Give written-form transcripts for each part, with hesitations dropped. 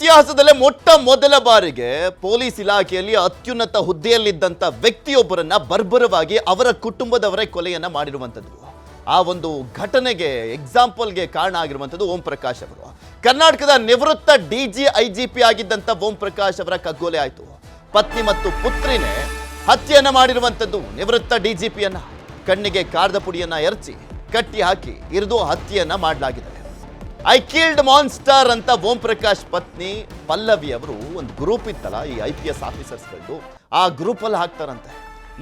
ಇತಿಹಾಸದಲ್ಲೇ ಮೊಟ್ಟ ಮೊದಲ ಬಾರಿಗೆ ಪೊಲೀಸ್ ಇಲಾಖೆಯಲ್ಲಿ ಅತ್ಯುನ್ನತ ಹುದ್ದೆಯಲ್ಲಿದ್ದಂಥ ವ್ಯಕ್ತಿಯೊಬ್ಬರನ್ನ ಬರ್ಬರವಾಗಿ ಅವರ ಕುಟುಂಬದವರೇ ಕೊಲೆಯನ್ನ ಮಾಡಿರುವಂಥದ್ದು. ಆ ಒಂದು ಘಟನೆಗೆ ಎಕ್ಸಾಂಪಲ್ಗೆ ಕಾರಣ ಆಗಿರುವಂಥದ್ದು ಓಂ ಪ್ರಕಾಶ್ ಅವರು. ಕರ್ನಾಟಕದ ನಿವೃತ್ತ DGIGP ಆಗಿದ್ದಂಥ ಓಂ ಪ್ರಕಾಶ್ ಅವರ ಕಗ್ಗೊಲೆ ಆಯಿತು. ಪತ್ನಿ ಮತ್ತು ಪುತ್ರಿನೇ ಹತ್ಯೆಯನ್ನ ಮಾಡಿರುವಂಥದ್ದು. ನಿವೃತ್ತ DGPಯನ್ನ ಕಣ್ಣಿಗೆ ಕಾರದ ಪುಡಿಯನ್ನ ಎರಚಿ ಕಟ್ಟಿ ಹಾಕಿ ಇರಿದು ಹತ್ಯೆಯನ್ನ ಮಾಡಲಾಗಿದೆ. ಐ ಕಿಲ್ಡ್ ಮಾನ್ಸ್ಟರ್ ಅಂತ ಓಂ ಪ್ರಕಾಶ್ ಪತ್ನಿ ಪಲ್ಲವಿ ಅವರು ಒಂದು ಗ್ರೂಪ್ ಇತ್ತಲ್ಲ ಈ IPS ಆಫೀಸರ್ಸ್ಗಳು, ಆ ಗ್ರೂಪಲ್ಲಿ ಹಾಕ್ತಾರಂತೆ.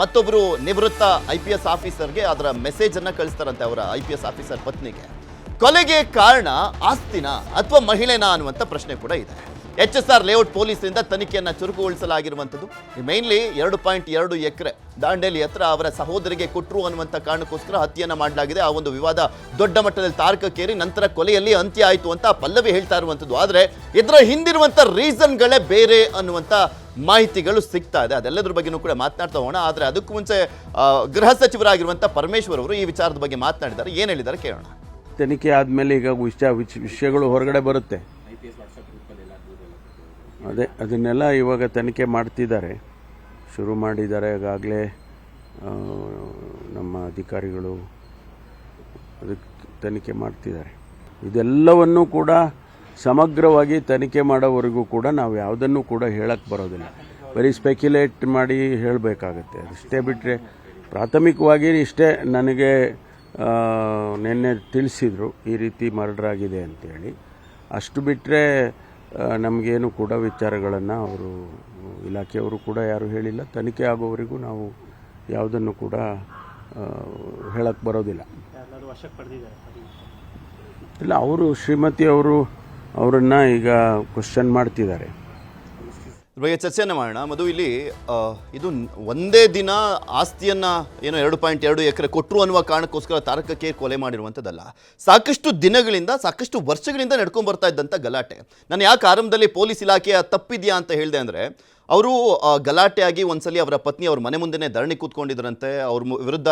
ಮತ್ತೊಬ್ಬರು ನಿವೃತ್ತ IPS ಆಫೀಸರ್ಗೆ ಅದರ ಮೆಸೇಜ್ ಅನ್ನ ಕಳಿಸ್ತಾರಂತೆ ಅವರ IPS ಆಫೀಸರ್ ಪತ್ನಿಗೆ. ಕೊಲೆಗೆ ಕಾರಣ ಆಸ್ತಿನ ಅಥವಾ ಮಹಿಳೆನಾ ಅನ್ನುವಂಥ ಪ್ರಶ್ನೆ ಕೂಡ ಇದೆ. HSR ಲೇಔಟ್ ಪೊಲೀಸರಿಂದ ತನಿಖೆಯನ್ನು ಚುರುಕುಗೊಳಿಸಲಾಗಿರುವಂಥದ್ದು. ಮೇನ್ಲಿ 2.2 ಎಕರೆ ದಾಂಡೇಲಿ ಹತ್ರ ಅವರ ಸಹೋದರಿಗೆ ಕೊಟ್ಟರು ಅನ್ನುವಂಥ ಕಾರಣಕ್ಕೋಸ್ಕರ ಹತ್ಯೆಯನ್ನು ಮಾಡಲಾಗಿದೆ. ಆ ಒಂದು ವಿವಾದ ದೊಡ್ಡ ಮಟ್ಟದಲ್ಲಿ ತಾರಕಕ್ಕೇರಿ ನಂತರ ಕೊಲೆಯಲ್ಲಿ ಅಂತ್ಯ ಆಯಿತು ಅಂತ ಪಲ್ಲವಿ ಹೇಳ್ತಾ ಇರುವಂಥದ್ದು. ಆದರೆ ಇದರ ಹಿಂದಿರುವಂಥ ರೀಸನ್ಗಳೇ ಬೇರೆ ಅನ್ನುವಂಥ ಮಾಹಿತಿಗಳು ಸಿಗ್ತಾ ಇದೆ. ಅದೆಲ್ಲದ್ರ ಬಗ್ಗೆನೂ ಕೂಡ ಮಾತನಾಡ್ತಾ ಹೋಗೋಣ. ಆದರೆ ಅದಕ್ಕೂ ಮುಂಚೆ ಗೃಹ ಸಚಿವರಾಗಿರುವಂಥ ಪರಮೇಶ್ವರ್ ಅವರು ಈ ವಿಚಾರದ ಬಗ್ಗೆ ಮಾತನಾಡಿದ್ದಾರೆ. ಏನು ಹೇಳಿದ್ದಾರೆ ಕೇಳೋಣ. ತನಿಖೆ ಆದಮೇಲೆ ಈಗ ವಿಷಯಗಳು ಹೊರಗಡೆ ಬರುತ್ತೆ. ಅದನ್ನೆಲ್ಲ ಇವಾಗ ತನಿಖೆ ಮಾಡ್ತಿದ್ದಾರೆ, ಶುರು ಮಾಡಿದ್ದಾರೆ. ಈಗಾಗಲೇ ನಮ್ಮ ಅಧಿಕಾರಿಗಳು ಅದಕ್ಕೆ ತನಿಖೆ ಮಾಡ್ತಿದ್ದಾರೆ. ಇದೆಲ್ಲವನ್ನೂ ಕೂಡ ಸಮಗ್ರವಾಗಿ ತನಿಖೆ ಮಾಡೋವರೆಗೂ ಕೂಡ ನಾವು ಯಾವುದನ್ನು ಕೂಡ ಹೇಳಕ್ಕೆ ಬರೋದಿಲ್ಲ. ಬರೀ ಸ್ಪೆಕ್ಯುಲೇಟ್ ಮಾಡಿ ಹೇಳಬೇಕಾಗತ್ತೆ. ಅಷ್ಟೇ ಬಿಟ್ಟರೆ ಪ್ರಾಥಮಿಕವಾಗಿ ಇಷ್ಟೇ ನನಗೆ ನಿನ್ನೆ ತಿಳಿಸಿದರು ಈ ರೀತಿ ಮರ್ಡರ್ ಆಗಿದೆ ಅಂತೇಳಿ. ಅಷ್ಟು ಬಿಟ್ಟರೆ ನಮಗೇನು ಕೂಡ ವಿಚಾರಗಳನ್ನು ಅವರು ಇಲಾಖೆಯವರು ಕೂಡ ಯಾರೂ ಹೇಳಿಲ್ಲ. ತನಿಖೆ ಆಗೋವರೆಗೂ ನಾವು ಯಾವುದನ್ನು ಕೂಡ ಹೇಳಕ್ಕೆ ಬರೋದಿಲ್ಲ. ಇಲ್ಲ, ಅವರು ಶ್ರೀಮತಿ ಅವರು ಅವರನ್ನು ಈಗ ಕ್ವಶನ್ ಮಾಡ್ತಿದ್ದಾರೆ. ಇದ್ರ ಬಗ್ಗೆ ಚರ್ಚೆಯನ್ನು ಮಾಡೋಣ. ಮಧು, ಇಲ್ಲಿ ಇದು ಒಂದೇ ದಿನ ಆಸ್ತಿಯನ್ನು ಏನೋ 2.2 ಎಕರೆ ಕೊಟ್ಟರು ಅನ್ನುವ ಕಾರಣಕ್ಕೋಸ್ಕರ ತಾರಕಕ್ಕೆ ಕೊಲೆ ಮಾಡಿರುವಂಥದ್ದಲ್ಲ. ಸಾಕಷ್ಟು ದಿನಗಳಿಂದ, ಸಾಕಷ್ಟು ವರ್ಷಗಳಿಂದ ನಡ್ಕೊಂಡು ಬರ್ತಾ ಇದ್ದಂಥ ಗಲಾಟೆ. ನಾನು ಯಾಕೆ ಆರಂಭದಲ್ಲಿ ಪೊಲೀಸ್ ಇಲಾಖೆಯ ತಪ್ಪಿದೆಯಾ ಅಂತ ಹೇಳಿದೆ ಅಂದರೆ, ಅವರು ಗಲಾಟೆಯಾಗಿ ಒಂದ್ಸಲಿ ಅವರ ಪತ್ನಿ ಅವ್ರ ಮನೆ ಮುಂದೆನೇ ಧರಣಿ ಕೂತ್ಕೊಂಡಿದ್ರಂತೆ. ಅವ್ರ ವಿರುದ್ಧ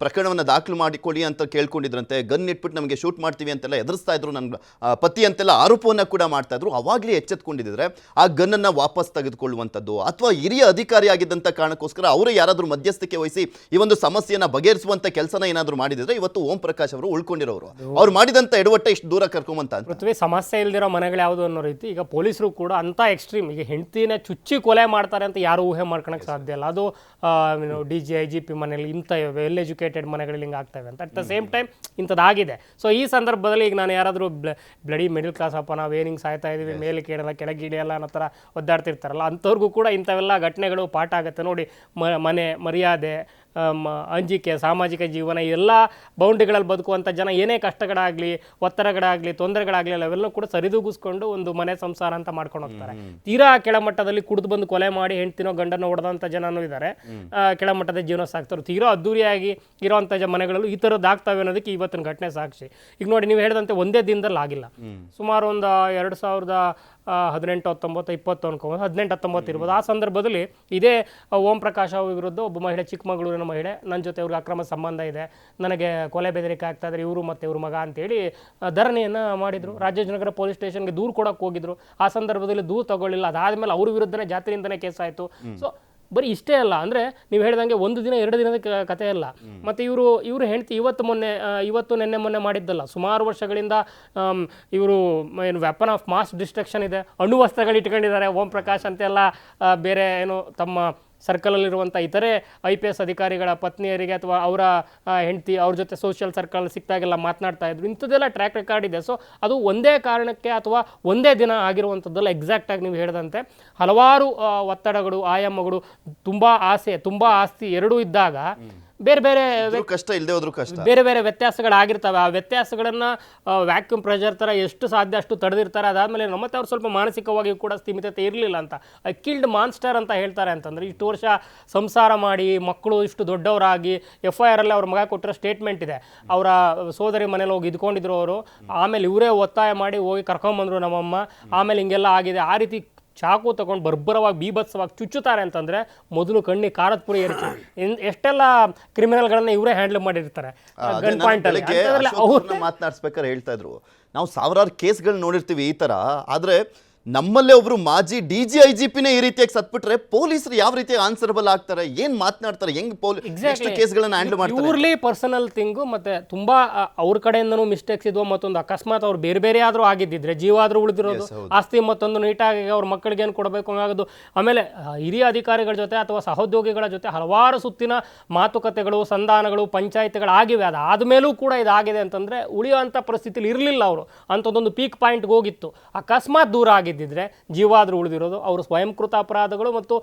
ಪ್ರಕರಣವನ್ನು ದಾಖಲು ಮಾಡಿಕೊಡಿ ಅಂತ ಕೇಳ್ಕೊಂಡಿದ್ರಂತೆ. ಗನ್ ಇಟ್ಬಿಟ್ಟು ನಮಗೆ ಶೂಟ್ ಮಾಡ್ತೀವಿ ಅಂತೆಲ್ಲ ಎದುರಿಸ್ತಾ ಇದ್ರು ನನ್ನ ಪತಿ ಅಂತೆಲ್ಲ ಆರೋಪವನ್ನು ಕೂಡ ಮಾಡ್ತಾ ಇದ್ರು. ಅವಾಗಲೇ ಎಚ್ಚೆತ್ಕೊಂಡಿದ್ರೆ ಆ ಗನ್ನನ್ನು ವಾಪಸ್ ತೆಗೆದುಕೊಳ್ಳುವಂಥದ್ದು ಅಥವಾ ಹಿರಿಯ ಅಧಿಕಾರಿಯಾಗಿದ್ದಂಥ ಕಾರಣಕ್ಕೋಸ್ಕರ ಅವರೇ ಯಾರಾದರೂ ಮಧ್ಯಸ್ಥಿಕೆ ವಹಿಸಿ ಈ ಒಂದು ಸಮಸ್ಯೆಯನ್ನು ಬಗೆಹರಿಸುವಂಥ ಕೆಲಸನ ಏನಾದರೂ ಮಾಡಿದಿದ್ರೆ ಇವತ್ತು ಓಂ ಪ್ರಕಾಶ್ ಅವರು ಉಳ್ಕೊಂಡಿರೋರು. ಅವ್ರು ಮಾಡಿದಂಥ ಎಡವಟ್ಟೆ ಇಷ್ಟು ದೂರ ಕರ್ಕೊಂಬಂತ ಪೃಥ್ವಿ ಸಮಸ್ಯೆ ಇಲ್ದಿರೋ ಮನೆಗಳು ಯಾವುದು ಅನ್ನೋ ರೀತಿ ಈಗ ಪೊಲೀಸರು ಕೂಡ ಅಂತ ಎಕ್ಸ್ಟ್ರೀಮ್, ಈಗ ಹೆಂಡತಿನೇ ಚುಚ್ಚಿ ಕೊಲೆ ಮಾಡ್ತಾರೆ ಅಂತ ಯಾರು ಊಹೆ ಮಾಡ್ಕೊಳಕ್ಕೆ ಸಾಧ್ಯ ಇಲ್ಲ. ಅದು DGIGP ಮನೇಲಿ ಇಂಥ ವೆಲ್ ಎಜುಕೇಟೆಡ್ ಮನೆಗಳಲ್ಲಿ ಹಿಂಗೆ ಆಗ್ತವೆ ಅಂತ. ಅಟ್ ದ ಸೇಮ್ ಟೈಮ್ ಇಂಥದ್ದಾಗಿದೆ. ಸೊ ಈ ಸಂದರ್ಭದಲ್ಲಿ ಈಗ ನಾನು ಯಾರಾದರೂ ಬ್ಲಡಿ ಮಿಡಲ್ ಕ್ಲಾಸ್ ಅಪ್ಪ ನಾವೇನು ಹಿಂಗೆ ಸಾಯ್ತಾ ಇದೀವಿ, ಮೇಲೆ ಕೇಳಲ್ಲ ಕೆಳಗೆ ಇಳಿಯಲ್ಲ ಅನ್ನೋ ಥರ ಒದ್ದಾಡ್ತಿರ್ತಾರಲ್ಲ, ಅಂಥವ್ರಿಗೂ ಕೂಡ ಇಂಥವೆಲ್ಲ ಘಟನೆಗಳು ಪಾಠ ಆಗುತ್ತೆ. ನೋಡಿ, ಮನೆ ಮರ್ಯಾದೆ, ಅಂಜಿಕೆ, ಸಾಮಾಜಿಕ ಜೀವನ, ಎಲ್ಲ ಬೌಂಡ್ರಿಗಳಲ್ಲಿ ಬದುಕುವಂಥ ಜನ ಏನೇ ಕಷ್ಟಗಳಾಗಲಿ, ಒತ್ತಡಗಳಾಗಲಿ, ತೊಂದರೆಗಳಾಗಲಿ ಅವೆಲ್ಲ ಕೂಡ ಸರಿದೂಗಿಸ್ಕೊಂಡು ಒಂದು ಮನೆ ಸಂಸಾರ ಅಂತ ಮಾಡ್ಕೊಂಡು ಹೋಗ್ತಾರೆ. ತೀರಾ ಕೆಳಮಟ್ಟದಲ್ಲಿ ಕುಡಿದು ಬಂದು ಕೊಲೆ ಮಾಡಿ ಹೆಂಡ್ತಿನೋ ಗಂಡನೋ ಹೊಡೆದಂಥ ಜನನೂ ಇದ್ದಾರೆ. ಕೆಳಮಟ್ಟದ ಜೀವನ ಸಾಕ್ತಾರೆ. ತೀರಾ ಅದ್ದೂರಿಯಾಗಿ ಇರೋವಂಥ ಮನೆಗಳಲ್ಲೂ ಈ ಥರದ್ದು ಆಗ್ತವೆ ಅನ್ನೋದಕ್ಕೆ ಇವತ್ತಿನ ಘಟನೆ ಸಾಕ್ಷಿ. ಈಗ ನೋಡಿ, ನೀವು ಹೇಳಿದಂತೆ ಒಂದೇ ದಿನದಲ್ಲಿ ಆಗಿಲ್ಲ. ಸುಮಾರು ಒಂದು 2018, 19, 20 ಅನ್ಕೋಬೋದು, 18, 19 ಇರ್ಬೋದು. ಆ ಸಂದರ್ಭದಲ್ಲಿ ಇದೇ ಓಂ ಪ್ರಕಾಶ್ ಅವ್ರ ವಿರುದ್ಧ ಒಬ್ಬ ಮಹಿಳೆ, ಚಿಕ್ಕಮಗಳೂರಿನ ಮಹಿಳೆ, ನನ್ನ ಜೊತೆ ಅವ್ರಿಗೆ ಅಕ್ರಮ ಸಂಬಂಧ ಇದೆ, ನನಗೆ ಕೊಲೆ ಬೆದರಿಕೆ ಆಗ್ತಾ ಇದ್ದಾರೆ ಇವರು ಮತ್ತು ಇವ್ರ ಮಗ ಅಂತೇಳಿ ಧರಣಿಯನ್ನು ಮಾಡಿದರು. ರಾಜಾಜಿನಗರ ಪೊಲೀಸ್ ಸ್ಟೇಷನ್ಗೆ ದೂರು ಕೊಡೋಕೆ ಹೋಗಿದ್ರು. ಆ ಸಂದರ್ಭದಲ್ಲಿ ದೂರು ತಗೊಳ್ಳಿಲ್ಲ. ಅದಾದಮೇಲೆ ಅವ್ರ ವಿರುದ್ಧನೇ ಜಾತಿನಿಂದನೇ ಕೇಸ್ ಆಯಿತು. ಸೊ ಬರೀ ಇಷ್ಟೇ ಅಲ್ಲ, ಅಂದರೆ ನೀವು ಹೇಳಿದಂಗೆ ಒಂದು ದಿನ 2 ದಿನದ ಕಥೆ ಅಲ್ಲ. ಮತ್ತು ಇವರು ಹೆಂಡ್ತಿ ಇವತ್ತು ನಿನ್ನೆ ಮೊನ್ನೆ ಮಾಡಿದ್ದಲ್ಲ, ಸುಮಾರು ವರ್ಷಗಳಿಂದ ಇವರು ಏನು ವೆಪನ್ ಆಫ್ ಮಾಸ್ ಡಿಸ್ಟ್ರಕ್ಷನ್ ಇದೆ, ಅಣುವಸ್ತ್ರಗಳು ಇಟ್ಕೊಂಡಿದ್ದಾರೆ ಓಂ ಪ್ರಕಾಶ್ ಅಂತೆಲ್ಲ. ಬೇರೆ ಏನು ತಮ್ಮ ಸರ್ಕಲಲ್ಲಿರುವಂಥ ಇತರೆ IPS ಅಧಿಕಾರಿಗಳ ಪತ್ನಿಯರಿಗೆ ಅಥವಾ ಅವರ ಹೆಂಡತಿ ಅವ್ರ ಜೊತೆ ಸೋಷಿಯಲ್ ಸರ್ಕಲ್ ಸಿಕ್ತಾಗೆಲ್ಲ ಮಾತನಾಡ್ತಾ ಇದ್ರು. ಇಂಥದ್ದೆಲ್ಲ ಟ್ರ್ಯಾಕ್ ರೆಕಾರ್ಡ್ ಇದೆ. ಸೊ ಅದು ಒಂದೇ ಕಾರಣಕ್ಕೆ ಅಥವಾ ಒಂದೇ ದಿನ ಆಗಿರುವಂಥದ್ದಲ್ಲ. ಎಕ್ಸಾಕ್ಟಾಗಿ ನೀವು ಹೇಳಿದಂತೆ ಹಲವಾರು ಒತ್ತಡಗಳು, ಆಯಾಮಗಳು, ತುಂಬ ಆಸೆ, ತುಂಬ ಆಸ್ತಿ ಎರಡೂ ಇದ್ದಾಗ ಬೇರೆ ಬೇರೆ ಕಷ್ಟ ಇಲ್ಲದೆ ಹೋದ್ರೂ ಕಷ್ಟ, ಬೇರೆ ಬೇರೆ ವ್ಯತ್ಯಾಸಗಳಾಗಿರ್ತವೆ. ಆ ವ್ಯತ್ಯಾಸಗಳನ್ನು ವ್ಯಾಕ್ಯೂಮ್ ಪ್ರೆಷರ್ ಥರ ಎಷ್ಟು ಸಾಧ್ಯ ಅಷ್ಟು ತಡೆದಿರ್ತಾರೆ. ಅದಾದಮೇಲೆ ಮತ್ತೆ ಅವ್ರು ಸ್ವಲ್ಪ ಮಾನಸಿಕವಾಗಿ ಕೂಡ ಸ್ಥಿಮಿತತೆ ಇರಲಿಲ್ಲ ಅಂತ. ಕಿಲ್ಡ್ ಮಾನ್ಸ್ಟರ್ ಅಂತ ಹೇಳ್ತಾರೆ. ಅಂತಂದರೆ ಇಷ್ಟು ವರ್ಷ ಸಂಸಾರ ಮಾಡಿ ಮಕ್ಕಳು ಇಷ್ಟು ದೊಡ್ಡವರಾಗಿ FIR ಅಲ್ಲಿ ಅವ್ರ ಮಗ ಕೊಟ್ಟಿರೋ ಸ್ಟೇಟ್ಮೆಂಟ್ ಇದೆ. ಅವರ ಸೋದರಿ ಮನೇಲಿ ಹೋಗಿ ಇದ್ಕೊಂಡಿದ್ರು ಅವರು. ಆಮೇಲೆ ಇವರೇ ಒತ್ತಾಯ ಮಾಡಿ ಹೋಗಿ ಕರ್ಕೊಂಬಂದರು ನಮ್ಮಮ್ಮ. ಆಮೇಲೆ ಹಿಂಗೆಲ್ಲ ಆಗಿದೆ. ಆ ರೀತಿ ಚಾಕು ತಗೊಂಡು ಬರ್ಬರವಾಗಿ ಬೀಭತ್ಸವಾಗಿ ಚುಚ್ಚುತ್ತಾರೆ ಅಂತಂದ್ರೆ ಮೊದಲು ಕಣ್ಣಿ ಖಾರದ ಪುಡಿ ಏರಿಸಿ ಎಷ್ಟೆಲ್ಲ ಕ್ರಿಮಿನಲ್ಗಳನ್ನ ಇವರೇ ಹ್ಯಾಂಡಲ್ ಮಾಡಿರ್ತಾರೆ. ಗನ್ ಪಾಯಿಂಟ್ ಮಾತನಾಡಿಸ್ಬೇಕಾದ್ರೆ ಹೇಳ್ತಾ ಇದ್ರು, ನಾವು ಸಾವಿರಾರು ಕೇಸ್ಗಳು ನೋಡಿರ್ತೀವಿ ಈ ತರ. ಆದ್ರೆ ನಮ್ಮಲ್ಲೇ ಒಬ್ರು ಮಾಜಿ DGIGPನೇ ಈ ರೀತಿಯಾಗಿ ಸತ್ಬಿಟ್ರೆ ಪೊಲೀಸರು ಯಾವ ರೀತಿ ಆನ್ಸರಬಲ್ ಆಗ್ತಾರೆ, ಏನ್ ಮಾತನಾಡ್ತಾರೆ, ಹೆಂಗ್ ನೆಕ್ಸ್ಟ್ ಕೇಸ್ಗಳನ್ನ ಹ್ಯಾಂಡಲ್ ಮಾಡ್ತಾರೆ? ಪ್ಯೂರ್ಲಿ ಪರ್ಸನಲ್ ಥಿಂಗು, ಮತ್ತೆ ತುಂಬಾ ಅವ್ರ ಕಡೆಯಿಂದನೂ ಮಿಸ್ಟೇಕ್ಸ್ ಇದ್ವು, ಮತ್ತೊಂದು ಅಕಸ್ಮಾತ್ ಅವ್ರು ಬೇರೆ ಬೇರೆ ಆದ್ರೂ ಆಗಿದ್ದಿದ್ರೆ, ಜೀವ ಆದ್ರೂ ಉಳಿದಿರೋದು, ಆಸ್ತಿ ಮತ್ತೊಂದು ನೀಟಾಗಿ ಅವ್ರ ಮಕ್ಕಳಿಗೆ ಏನು ಕೊಡಬೇಕು ಹಂಗಾಗೋದು. ಆಮೇಲೆ ಹಿರಿಯ ಅಧಿಕಾರಿಗಳ ಜೊತೆ ಅಥವಾ ಸಹೋದ್ಯೋಗಿಗಳ ಜೊತೆ ಹಲವಾರು ಸುತ್ತಿನ ಮಾತುಕತೆಗಳು, ಸಂಧಾನಗಳು, ಪಂಚಾಯತ್ಗಳು ಆಗಿವೆ. ಅದಾದ್ಮೇಲೂ ಕೂಡ ಇದಾಗಿದೆ ಅಂತಂದ್ರೆ ಉಳಿಯುವಂಥ ಪರಿಸ್ಥಿತಿಲಿ ಇರಲಿಲ್ಲ ಅವರು. ಅಂಥದ್ದೊಂದು ಪೀಕ್ ಪಾಯಿಂಟ್ಗೆ ಹೋಗಿತ್ತು. ಅಕಸ್ಮಾತ್ ದೂರ ಆಗಿದ್ದಿದ್ರೆ ಜೀವ ಆದರೂ ಉಳಿದಿರೋದು. ಅವರು ಸ್ವಯಂಕೃತ ಅಪರಾಧಗಳು ಮತ್ತು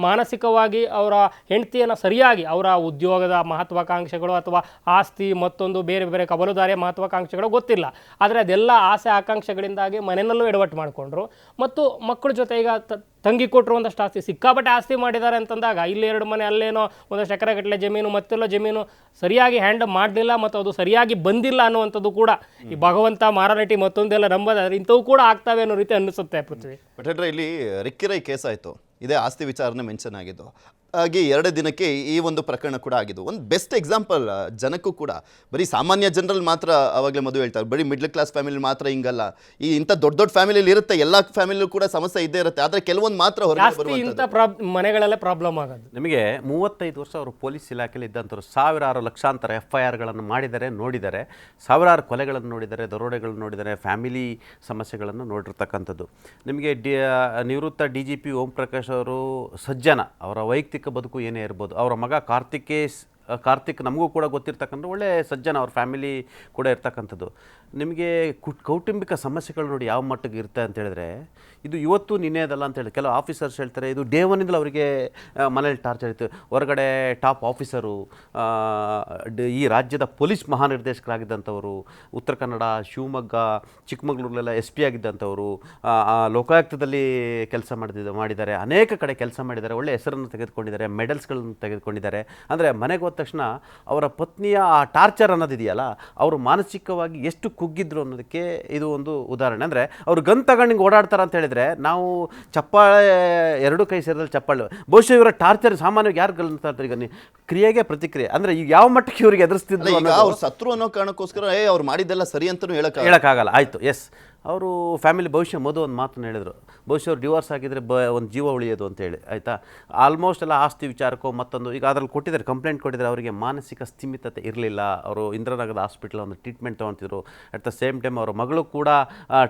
ಮಾನಸಿಕವಾಗಿ ಅವರ ಹೆಂಡತಿಯನ್ನು ಸರಿಯಾಗಿ ಅವರ ಉದ್ಯೋಗದ ಮಹತ್ವಾಕಾಂಕ್ಷೆಗಳು ಅಥವಾ ಆಸ್ತಿ ಮತ್ತೊಂದು ಬೇರೆ ಬೇರೆ ಕಬಲುದಾರಿಯ ಮಹತ್ವಾಕಾಂಕ್ಷೆಗಳು ಗೊತ್ತಿಲ್ಲ. ಆದರೆ ಅದೆಲ್ಲ ಆಸೆ ಆಕಾಂಕ್ಷೆಗಳಿಂದಾಗಿ ಮನೆಯಲ್ಲೂ ಎಡವಟ್ಟು ಮಾಡಿಕೊಂಡ್ರು. ಮತ್ತು ಮಕ್ಕಳ ಜೊತೆ ಈಗ ತಂಗಿ ಕೊಟ್ಟರು ಒಂದಷ್ಟು ಆಸ್ತಿ, ಸಿಕ್ಕಾಪಟ್ಟೆ ಆಸ್ತಿ ಮಾಡಿದ್ದಾರೆ ಅಂತಂದಾಗ ಇಲ್ಲಿ 2 ಮನೆ, ಅಲ್ಲೇನೋ ಒಂದಷ್ಟು ಎಕರೆಗಟ್ಟಲೆ ಜಮೀನು, ಮತ್ತೆಲ್ಲ ಜಮೀನು ಸರಿಯಾಗಿ ಹ್ಯಾಂಡಲ್ ಮಾಡಲಿಲ್ಲ ಮತ್ತು ಅದು ಸರಿಯಾಗಿ ಬಂದಿಲ್ಲ ಅನ್ನುವಂಥದ್ದು ಕೂಡ ಈ ಭಗವಂತ ಮಾರಾನಟಿ ಮತ್ತೊಂದೆಲ್ಲ ನಂಬೋದಾದ್ರೆ ಇಂಥವು ಕೂಡ ಆಗ್ತವೆ ಅನ್ನೋ ರೀತಿ ಅನ್ನಿಸುತ್ತೆ ಪೃಥ್ವಿ. ಬಟ್ ಇಲ್ಲಿ ರಿಕ್ಕಿರೈ ಕೇಸ್ ಆಯಿತು, ಇದೇ ಆಸ್ತಿ ವಿಚಾರನೆ ಮೆನ್ಷನ್ ಆಗಿದ್ದು. ಹಾಗೆ 2 ದಿನಕ್ಕೆ ಈ ಒಂದು ಪ್ರಕರಣ ಕೂಡ ಆಗಿದ್ದು. ಒಂದು ಬೆಸ್ಟ್ ಎಕ್ಸಾಂಪಲ್ ಜನಕ್ಕೂ ಕೂಡ, ಬರೀ ಸಾಮಾನ್ಯ ಜನರಲ್ಲಿ ಮಾತ್ರ ಅವಾಗಲೇ ಮದುವೆ ಹೇಳ್ತಾರೆ, ಬರೀ ಮಿಡ್ಲ್ ಕ್ಲಾಸ್ ಫ್ಯಾಮಿಲಿ ಮಾತ್ರ ಹಿಂಗಲ್ಲ, ಈ ಇಂಥ ದೊಡ್ಡ ದೊಡ್ಡ ಫ್ಯಾಮಿಲಿಯಲ್ಲಿ ಇರುತ್ತೆ, ಎಲ್ಲ ಫ್ಯಾಮಿಲಿಯೂ ಕೂಡ ಸಮಸ್ಯೆ ಇದ್ದೇ ಇರುತ್ತೆ. ಆದರೆ ಕೆಲವೊಂದು ಮಾತ್ರ ಹೊರಗೆ ಇಂಥ ಮನೆಗಳಲ್ಲೇ ಪ್ರಾಬ್ಲಮ್ ಆಗೋದು. ನಿಮಗೆ 35 ವರ್ಷ ಅವರು ಪೊಲೀಸ್ ಇಲಾಖೆಯಲ್ಲಿ ಇದ್ದಂಥವ್ರು ಸಾವಿರಾರು ಲಕ್ಷಾಂತರ FIRಗಳನ್ನು ಮಾಡಿದ್ದಾರೆ, ನೋಡಿದ್ದಾರೆ, ಸಾವಿರಾರು ಕೊಲೆಗಳನ್ನು ನೋಡಿದ್ದಾರೆ, ದರೋಡೆಗಳನ್ನು ನೋಡಿದ್ದಾರೆ, ಫ್ಯಾಮಿಲಿ ಸಮಸ್ಯೆಗಳನ್ನು ನೋಡಿರ್ತಕ್ಕಂಥದ್ದು. ನಿಮಗೆ ನಿವೃತ್ತ DGP ಓಂ ಪ್ರಕಾಶ್ ಅವರು ಸಜ್ಜನ, ಅವರ ವೈಯಕ್ತಿಕ ಬದುಕು ಏನೇ ಇರ್ಬೋದು, ಅವರ ಮಗ ಕಾರ್ತಿಕ್ ನಮಗೂ ಕೂಡ ಗೊತ್ತಿರ್ತಕ್ಕಂಥ ಒಳ್ಳೆ ಸಜ್ಜನ, ಅವ್ರ ಫ್ಯಾಮಿಲಿ ಕೂಡ ಇರ್ತಕ್ಕಂಥದ್ದು. ನಿಮಗೆ ಕೌಟುಂಬಿಕ ಸಮಸ್ಯೆಗಳು ನೋಡಿ ಯಾವ ಮಟ್ಟಿಗೆ ಇರುತ್ತೆ ಅಂತ ಹೇಳಿದ್ರೆ, ಇದು ಇವತ್ತು ನಿನ್ನೆದಲ್ಲ ಅಂತ ಹೇಳಿ ಕೆಲವು ಆಫೀಸರ್ಸ್ ಹೇಳ್ತಾರೆ, ಇದು ಡೇ ಒನ್ನಿಂದಲೂ ಅವರಿಗೆ ಮನೇಲಿ ಟಾರ್ಚರ್ ಇತ್ತು. ಹೊರಗಡೆ ಟಾಪ್ ಆಫೀಸರು, ಈ ರಾಜ್ಯದ ಪೊಲೀಸ್ ಮಹಾನಿರ್ದೇಶಕರಾಗಿದ್ದಂಥವರು, ಉತ್ತರ ಕನ್ನಡ, ಶಿವಮೊಗ್ಗ, ಚಿಕ್ಕಮಗಳೂರಲ್ಲೆಲ್ಲ SP ಆಗಿದ್ದಂಥವರು, ಲೋಕಾಯುಕ್ತದಲ್ಲಿ ಕೆಲಸ ಮಾಡಿದ್ದಾರೆ, ಅನೇಕ ಕಡೆ ಕೆಲಸ ಮಾಡಿದ್ದಾರೆ, ಒಳ್ಳೆ ಹೆಸರನ್ನು ತೆಗೆದುಕೊಂಡಿದ್ದಾರೆ, ಮೆಡಲ್ಸ್ಗಳನ್ನು ತೆಗೆದುಕೊಂಡಿದ್ದಾರೆ. ಅಂದರೆ ಮನೆಗೆ ಹೋದ ತಕ್ಷಣ ಅವರ ಪತ್ನಿಯ ಆ ಟಾರ್ಚರ್ ಅನ್ನೋದಿದೆಯಲ್ಲ, ಅವರು ಮಾನಸಿಕವಾಗಿ ಎಷ್ಟು ಕುಗ್ಗಿದ್ರು ಅನ್ನೋದಕ್ಕೆ ಇದು ಒಂದು ಉದಾಹರಣೆ. ಅಂದರೆ ಅವರು ಗನ್ ತಗೊಂಡು ಓಡಾಡ್ತಾರೆ ಅಂತ ಹೇಳಿದರೆ, ನಾವು ಚಪ್ಪಾಳೆ 2 ಕೈ ಸೇರಿದಲ್ಲಿ ಚಪ್ಪಾಳೆ, ಬಹುಶಃ ಇವರ ಟಾರ್ಚರ್ ಸಾಮಾನ್ಯವಾಗಿ ಯಾರು ಗಲ್ತಾರೆ ಈಗ ಕ್ರಿಯೆಗೆ ಪ್ರತಿಕ್ರಿಯೆ. ಅಂದರೆ ಈಗ ಯಾವ ಮಟ್ಟಕ್ಕೆ ಇವರಿಗೆ ಎದುರಿಸ್ತಿದ್ರು, ಅವ್ರು ಸತ್ರು ಅನ್ನೋ ಕಾರಣಕ್ಕೋಸ್ಕರ ಅವ್ರು ಮಾಡಿದ್ದೆಲ್ಲ ಸರಿ ಅಂತಲೂ ಹೇಳೋಕ್ಕಾಗಲ್ಲ. ಆಯಿತು, ಎಸ್, ಅವರು ಫ್ಯಾಮಿಲಿ ಭವಿಷ್ಯ ಒಂದು ಮಾತನ್ನು ಹೇಳಿದರು, ಬಹುಶಃ ಅವ್ರು ಡಿವೋರ್ಸ್ ಆಗಿದ್ದರೆ ಒಂದು ಜೀವ ಉಳಿಯೋದು ಅಂತೇಳಿ, ಆಯಿತಾ. ಆಲ್ಮೋಸ್ಟ್ ಎಲ್ಲ ಆಸ್ತಿ ವಿಚಾರಕ್ಕೋ ಮತ್ತೊಂದು ಈಗ ಅದರಲ್ಲಿ ಕೊಟ್ಟಿದ್ದಾರೆ, ಕಂಪ್ಲೇಂಟ್ ಕೊಟ್ಟಿದ್ದಾರೆ, ಅವರಿಗೆ ಮಾನಸಿಕ ಸ್ಥಿಮಿತತೆ ಇರಲಿಲ್ಲ. ಅವರು ಇಂದಿರಾನಗರದ ಹಾಸ್ಪಿಟಲ್ ಒಂದು ಟ್ರೀಟ್ಮೆಂಟ್ ತೊಗೊತಿದ್ರು. ಅಟ್ ದ ಸೇಮ್ ಟೈಮ್ ಅವರ ಮಗಳು ಕೂಡ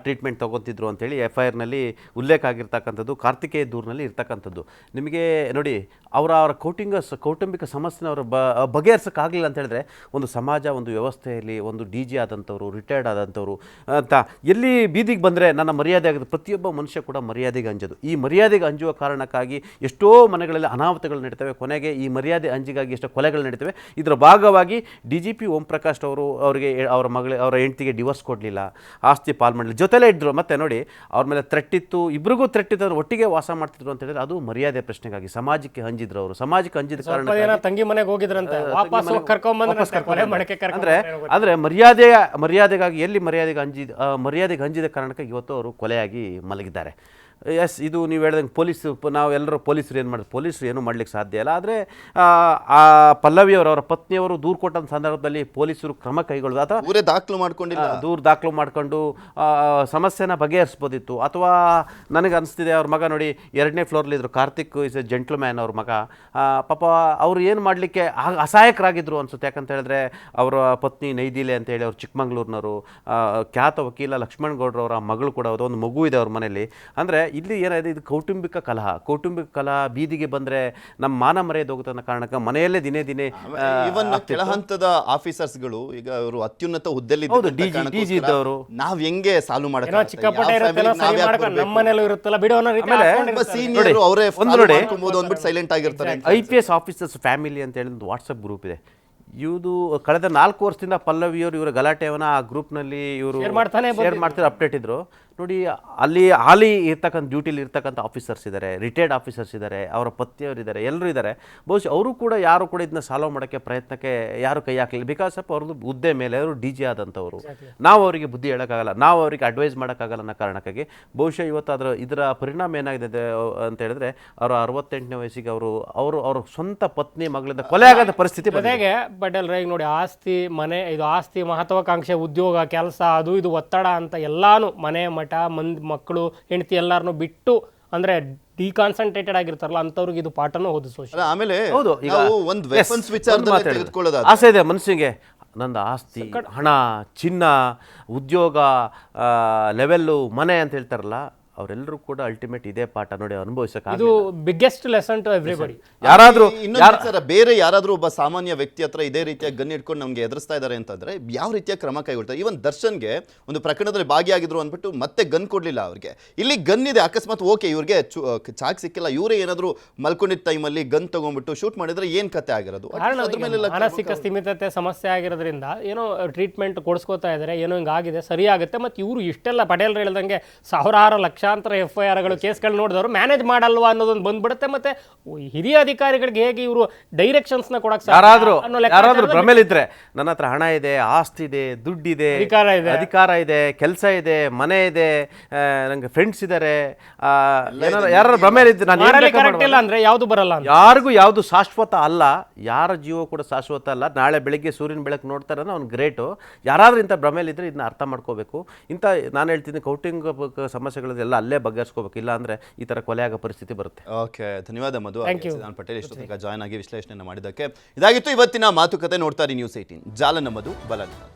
ಟ್ರೀಟ್ಮೆಂಟ್ ತೊಗೊತಿದ್ರು ಅಂತೇಳಿ FIRನಲ್ಲಿ ಉಲ್ಲೇಖ ಆಗಿರ್ತಕ್ಕಂಥದ್ದು, ಕಾರ್ತಿಕೇಯ ದೂರಿನಲ್ಲಿ ಇರ್ತಕ್ಕಂಥದ್ದು. ನಿಮಗೆ ನೋಡಿ, ಅವರ ಕೌಟುಂಬಿಕ ಸಮಸ್ಯೆನ ಅವರು ಬಗೆಹರಿಸೋಕ್ಕಾಗಲಿಲ್ಲ ಅಂತ ಹೇಳಿದ್ರೆ, ಒಂದು ಸಮಾಜ, ಒಂದು ವ್ಯವಸ್ಥೆಯಲ್ಲಿ ಒಂದು DG ಆದಂಥವ್ರು, ರಿಟೈರ್ಡ್ ಆದಂಥವ್ರು ಅಂತ ಎಲ್ಲಿ ಬೀದಿಗೆ ಬಂದರೆ ನನ್ನ ಮರ್ಯಾದೆ ಆಗುತ್ತೆ. ಪ್ರತಿಯೊಬ್ಬ ಮನುಷ್ಯ ಕೂಡ ಮರ್ಯಾದೆಗೆ ಅಂಜೋದು. ಈ ಮರ್ಯಾದೆಗೆ ಅಂಜುವ ಕಾರಣಕ್ಕಾಗಿ ಎಷ್ಟೋ ಮನೆಗಳಲ್ಲಿ ಅನಾಹುತಗಳು ನಡೀತವೆ, ಕೊನೆಗೆ ಈ ಮರ್ಯಾದೆ ಅಂಜಿಗಾಗಿ ಎಷ್ಟೋ ಕೊಲೆಗಳು ನಡೀತವೆ. ಇದರ ಭಾಗವಾಗಿ DGP ಓಂ ಪ್ರಕಾಶ್ ಅವರಿಗೆ ಅವರ ಹೆಂಡತಿಗೆ ಡಿವೋರ್ಸ್ ಕೊಡಲಿಲ್ಲ, ಆಸ್ತಿ ಪಾಲ್ ಮಾಡಲಿಲ್ಲ, ಜೊತೆಲೇ ಇದ್ದರು. ಮತ್ತೆ ನೋಡಿ, ಅವ್ರ ಮೇಲೆ ಥ್ರೆಟ್ ಇತ್ತು, ಇಬ್ಬರಿಗೂ ಥ್ರೆಟ್ ಇತ್ತು, ಒಟ್ಟಿಗೆ ವಾಸ ಮಾಡ್ತಿದ್ರು ಅಂತ ಹೇಳಿದ್ರೆ ಅದು ಮರ್ಯಾದೆ ಪ್ರಶ್ನೆಗಾಗಿ ಸಮಾಜಕ್ಕೆ ಹಂಜಿದ್ರು. ಅವರು ಸಮಾಜಕ್ಕೆ ಹಂಜಿದ ಕಾರಣ ತಂಗಿ ಮನೆಗೆ ಹೋಗಿದ್ರಂತೆ, ಅಂದ್ರೆ ಮರ್ಯಾದೆಗಾಗಿ ಎಲ್ಲಿ ಮರ್ಯಾದೆಗೆ ಹಂಜಿದ ಕಾರಣಕ್ಕಾಗಿ ಇವತ್ತು ಅವರು ಕೊಲೆಯಾಗಿ ಮಲಗಿದ್ದಾರೆ. ಎಸ್, ಇದು ನೀವು ಹೇಳ್ದಂಗೆ ನಾವೆಲ್ಲರೂ ಪೊಲೀಸರು ಏನು ಮಾಡಿದ್ರು, ಪೊಲೀಸರು ಏನೂ ಮಾಡ್ಲಿಕ್ಕೆ ಸಾಧ್ಯ ಇಲ್ಲ. ಆದರೆ ಆ ಪಲ್ಲವಿಯವರು, ಅವರ ಪತ್ನಿಯವರು ದೂರು ಕೊಟ್ಟಂಥ ಸಂದರ್ಭದಲ್ಲಿ ಪೊಲೀಸರು ಕ್ರಮ ಕೈಗೊಳ್ಳೋದು ಅಥವಾ ದೂರು ದಾಖಲು ಮಾಡಿಕೊಂಡು ಸಮಸ್ಯೆನ ಬಗೆಹರಿಸ್ಬೋದಿತ್ತು. ಅಥವಾ ನನಗೆ ಅನಿಸ್ತಿದೆ, ಅವ್ರ ಮಗ ನೋಡಿ 2ನೇ ಫ್ಲೋರ್ಲಿದ್ರು, ಕಾರ್ತಿಕ್ ಇಸ್ ಎ ಜೆಂಟ್ಲ್ಮ್ಯಾನ್. ಅವ್ರ ಮಗ ಪಾಪ ಅವರು ಏನು ಮಾಡಲಿಕ್ಕೆ ಅಸಹಾಯಕರಾಗಿದ್ದರು ಅನಿಸುತ್ತೆ. ಯಾಕಂತ ಹೇಳಿದ್ರೆ ಅವರ ಪತ್ನಿ ನೈದಿಲೆ ಅಂತೇಳಿ ಅವ್ರು ಚಿಕ್ಕಮಂಗ್ಳೂರಿನವರು, ಖ್ಯಾತ ವಕೀಲ ಲಕ್ಷ್ಮಣ್ ಗೌಡ್ರವರ ಮಗಳು ಕೂಡ, ಒಂದು ಮಗು ಇದೆ ಅವ್ರ ಮನೇಲಿ. ಅಂದರೆ ಇಲ್ಲಿ ಏನಾಗಿದೆ, ಇದು ಕೌಟುಂಬಿಕ ಕಲಹ ಬೀದಿಗೆ ಬಂದರೆ ನಮ್ಮ ಮಾನ ಮರ್ಯಾದೆ ಹೋಗುತ್ತೆ ಅನ್ನೋ ಕಾರಣಕ್ಕೆ ಮನೆಯಲ್ಲೇ ದಿನೇ ಇವನ್ ಕೆಳ ಹಂತದ ಆಫೀಸರ್ಸ್ಗಳು ಈಗ ಅವರು ಅತ್ಯುನ್ನತ ಹುದ್ದೆಯಲ್ಲಿ ಇದ್ದವರು ನಾವ್ ಹೆಂಗೆ ಸಾಲ್ವ್ ಮಾಡಕ್ಕೆ ಸೈಲೆಂಟ್ ಆಗಿರ್ತಾರೆ. IPS ಆಫೀಸರ್ಸ್ ಫ್ಯಾಮಿಲಿ ಅಂತ ಹೇಳಿ ಒಂದು ವಾಟ್ಸಪ್ ಗ್ರೂಪ್ ಇದೆ. ಇದು ಕಳೆದ 4 ವರ್ಷದಿಂದ ಪಲ್ಲವಿಯವರು ಇವರ ಗಲಾಟೆಯವನ್ನ ಆ ಗ್ರೂಪ್ನಲ್ಲಿ ಇವರು ಶೇರ್ ಮಾಡ್ತಾರೆ, ಅಪ್ಡೇಟ್ ಇದ್ರು ನೋಡಿ. ಅಲ್ಲಿ ಹಾಲಿ ಇರ್ತಕ್ಕಂಥ ಡ್ಯೂಟಿಲಿ ಇರ್ತಕ್ಕಂಥ ಆಫೀಸರ್ಸ್ ಇದ್ದಾರೆ, ರಿಟೈರ್ಡ್ ಆಫೀಸರ್ಸ್ ಇದ್ದಾರೆ, ಅವರ ಪತ್ನಿಯವರು ಇದ್ದಾರೆ, ಎಲ್ಲರೂ ಇದ್ದಾರೆ. ಬಹುಶಃ ಅವರು ಕೂಡ ಯಾರು ಕೂಡ ಇದನ್ನ ಸಾಲ್ವ್ ಮಾಡೋಕ್ಕೆ ಪ್ರಯತ್ನಕ್ಕೆ ಯಾರು ಕೈ ಹಾಕಲಿಲ್ಲ. ಬಿಕಾಸ್ ಆಫ್ ಅವ್ರದ್ದು ಹುದ್ದೆ ಮೇಲೆ ಅವರು DG ಆದಂಥವ್ರು, ನಾವು ಅವರಿಗೆ ಬುದ್ಧಿ ಹೇಳೋಕ್ಕಾಗಲ್ಲ, ನಾವು ಅವರಿಗೆ ಅಡ್ವೈಸ್ ಮಾಡೋಕ್ಕಾಗಲ್ಲ ಅನ್ನೋ ಕಾರಣಕ್ಕಾಗಿ ಬಹುಶಃ ಇವತ್ತು ಇದರ ಪರಿಣಾಮ ಏನಾಗಿದೆ ಅಂತ ಹೇಳಿದ್ರೆ, ಅವರ 68ನೇ ವಯಸ್ಸಿಗೆ ಅವ್ರ ಸ್ವಂತ ಪತ್ನಿ ಮಗಳಿಂದ ಕೊಲೆ ಆಗದ ಪರಿಸ್ಥಿತಿ ಜೊತೆಗೆ. ಬಟ್ ಅಲ್ರ ಈಗ ನೋಡಿ, ಆಸ್ತಿ ಮನೆ, ಇದು ಆಸ್ತಿ ಮಹತ್ವಾಕಾಂಕ್ಷೆ, ಉದ್ಯೋಗ, ಕೆಲಸ, ಅದು ಇದು ಒತ್ತಡ ಅಂತ ಎಲ್ಲಾನು, ಮನೆ ಮಠ ಮಕ್ಕಳು ಹೆಂಡತಿ ಎಲ್ಲಾರನ್ನೂ ಬಿಟ್ಟು ಅಂದ್ರೆ ಡಿಕಾನ್ಸಂಟ್ರೇಟೆಡ್ ಆಗಿರ್ತಾರಲ್ಲ ಅಂಥವ್ರಿಗೆ ಇದು ಪಾಠನೂ ಹೌದು ಸೋಷಿಯಲ್. ಅಲ್ಲ, ಆಮೇಲೆ ಹೌದು, ಈಗ ನಾವು ಒಂದು ವೆಪನ್ಸ್ ವಿಚಾರದಲ್ಲಿ ತೆಗೆದುಕೊಳ್ಳೋದಾದ್ರೆ ಆಸೆ ಇದೆ ಮನಸ್ಸಿಗೆ, ನಂದು ಆಸ್ತಿ, ಹಣ, ಚಿನ್ನ, ಉದ್ಯೋಗ, ಲೆವೆಲ್ಲು, ಮನೆ ಅಂತ ಹೇಳ್ತಾರಲ್ಲ, ಅವರೆಲ್ಲರೂ ಕೂಡ ಅಲ್ಟಿಮೇಟ್ ಇದೇ ಪಾಠ ನೋಡಿ ಅನುಭವಿಸಕ್ಕೆ. ಇದು ಬಿಗ್ಗೆಸ್ಟ್ ಲೆಸನ್ ಟು ಎವ್ರಿಬಡಿ. ಯಾರಾದ್ರೂ ಇನ್ನೊಂದು ವಿಚಾರ, ಬೇರೆ ಯಾರಾದ್ರೂ ಒಬ್ಬ ಸಾಮಾನ್ಯ ವ್ಯಕ್ತಿ ಹತ್ರ ಇದೇ ರೀತಿಯ ಗನ್ ಇಟ್ಕೊಂಡು ನಮ್ಗೆ ಎದುರಿಸ್ತಾ ಇದ್ದಾರೆ ಅಂತಂದ್ರೆ ಯಾವ ರೀತಿಯ ಕ್ರಮ ಕೈಗೊಳ್ತಾರೆ? ಈವನ್ ದರ್ಶನ್ಗೆ ಒಂದು ಪ್ರಕರಣದಲ್ಲಿ ಭಾಗಿಯಾಗಿದ್ರು ಅಂದ್ಬಿಟ್ಟು ಮತ್ತೆ ಗನ್ ಕೊಡ್ಲಿಲ್ಲ ಅವ್ರಿಗೆ. ಇಲ್ಲಿ ಗನ್ ಇದೆ, ಅಕಸ್ಮಾತ್ ಓಕೆ ಇವ್ರಿಗೆ ಚಾಕ್ ಸಿಕ್ಕಿಲ್ಲ, ಇವರೇ ಏನಾದ್ರು ಮಲ್ಕೊಂಡಿದ್ದ ಟೈಮಲ್ಲಿ ಗನ್ ತಗೊಂಡ್ಬಿಟ್ಟು ಶೂಟ್ ಮಾಡಿದ್ರೆ ಏನ್ ಕತೆ ಆಗಿರೋದು? ಅದ್ರ ಮೇಲೆಲ್ಲ ಮಾನಸಿಕ ಸ್ಥಿಮಿತತೆ ಸಮಸ್ಯೆ ಆಗಿರೋದ್ರಿಂದ ಏನೋ ಟ್ರೀಟ್ಮೆಂಟ್ ಕೊಡಿಸ್ಕೋತಾ ಇದ್ದಾರೆ, ಏನೋ ಹಿಂಗಾಗಿದೆ, ಸರಿಯಾಗುತ್ತೆ. ಮತ್ತು ಇವರು ಇಷ್ಟೆಲ್ಲ ಪಟೇಲ್ ಹೇಳ್ದಂಗೆ ಸಾವಿರಾರು ಲಕ್ಷಾಂತರ FIRಗಳು ಕೇಸ್ಗಳು ನೋಡಿದವರು ಮ್ಯಾನೇಜ್ ಮಾಡಲ್ವಾ ಅನ್ನೋದೊಂದು ಬಂದ್ಬಿಡುತ್ತೆ. ಮತ್ತೆ ಹಿರಿಯ ಅಧಿಕಾರಿಗಳಿಗೆ ಹೇಗೆ ಇವರು ಡೈರೆಕ್ಷನ್ಸ್ನ ಕೊಡಕ್ಕೆ ಯಾರಾದ್ರೂ ಭ್ರಮೆಲಿದ್ರೆ, ನನ್ನ ಹತ್ರ ಹಣ ಇದೆ, ಆಸ್ತಿ ಇದೆ, ದುಡ್ಡಿದೆ, ಅಧಿಕಾರ ಇದೆ, ಕೆಲಸ ಇದೆ, ಮನೆ ಇದೆ, ನಂಗೆ ಫ್ರೆಂಡ್ಸ್ ಇದ್ದಾರೆ, ಯಾರು ಭ್ರಮೆಲಿದ್ರೆ ನಾನು ಕರೆಕ್ಟ್ ಇಲ್ಲ ಅಂದ್ರೆ ಯಾವುದು ಬರಲ್ಲ. ಯಾರಿಗೂ ಯಾವುದು ಶಾಶ್ವತ ಅಲ್ಲ, ಯಾರ ಜೀವ ಕೂಡ ಶಾಶ್ವತ ಅಲ್ಲ. ನಾಳೆ ಬೆಳಿಗ್ಗೆ ಸೂರ್ಯನ ಬೆಳಕು ನೋಡ್ತಾರೆ ಅವ್ನು ಗ್ರೇಟು. ಯಾರಾದ್ರೂ ಇಂಥ ಭ್ರಮೆಲಿದ್ರೆ ಇದನ್ನ ಅರ್ಥ ಮಾಡ್ಕೋಬೇಕು. ಇಂಥ ನಾನು ಹೇಳ್ತೀನಿ ಕೌಟಿಂಗ್ ಸಮಸ್ಯೆಗಳದೆಲ್ಲ ಅಲ್ಲೇ ಬಗೆಹರಿಸ್ಕೋಬೇಕು, ಇಲ್ಲ ಅಂದ್ರೆ ಈ ತರ ಕೊಲೆ ಆಗೋ ಪರಿಸ್ಥಿತಿ ಬರುತ್ತೆ. ಓಕೆ, ಧನ್ಯವಾದ ಮಧು. ಸಿದ್ಧಾಂತ್ ಪಟೇಲ್ ಇಷ್ಟೊತ್ತಿಗೆ ಜಾಯ್ನ್ ಆಗಿ ವಿಶ್ಲೇಷಣೆಯನ್ನು ಮಾಡಿದ್ದಕ್ಕೆ. ಇದಾಗಿತ್ತು ಇವತ್ತಿನ ಮಾತುಕತೆ. ನೋಡ್ತಾ ಇರಿ News 18, ಜಾಲ ನಮ್ಮದು, ಬಲ ನಿಮ್ಮದು.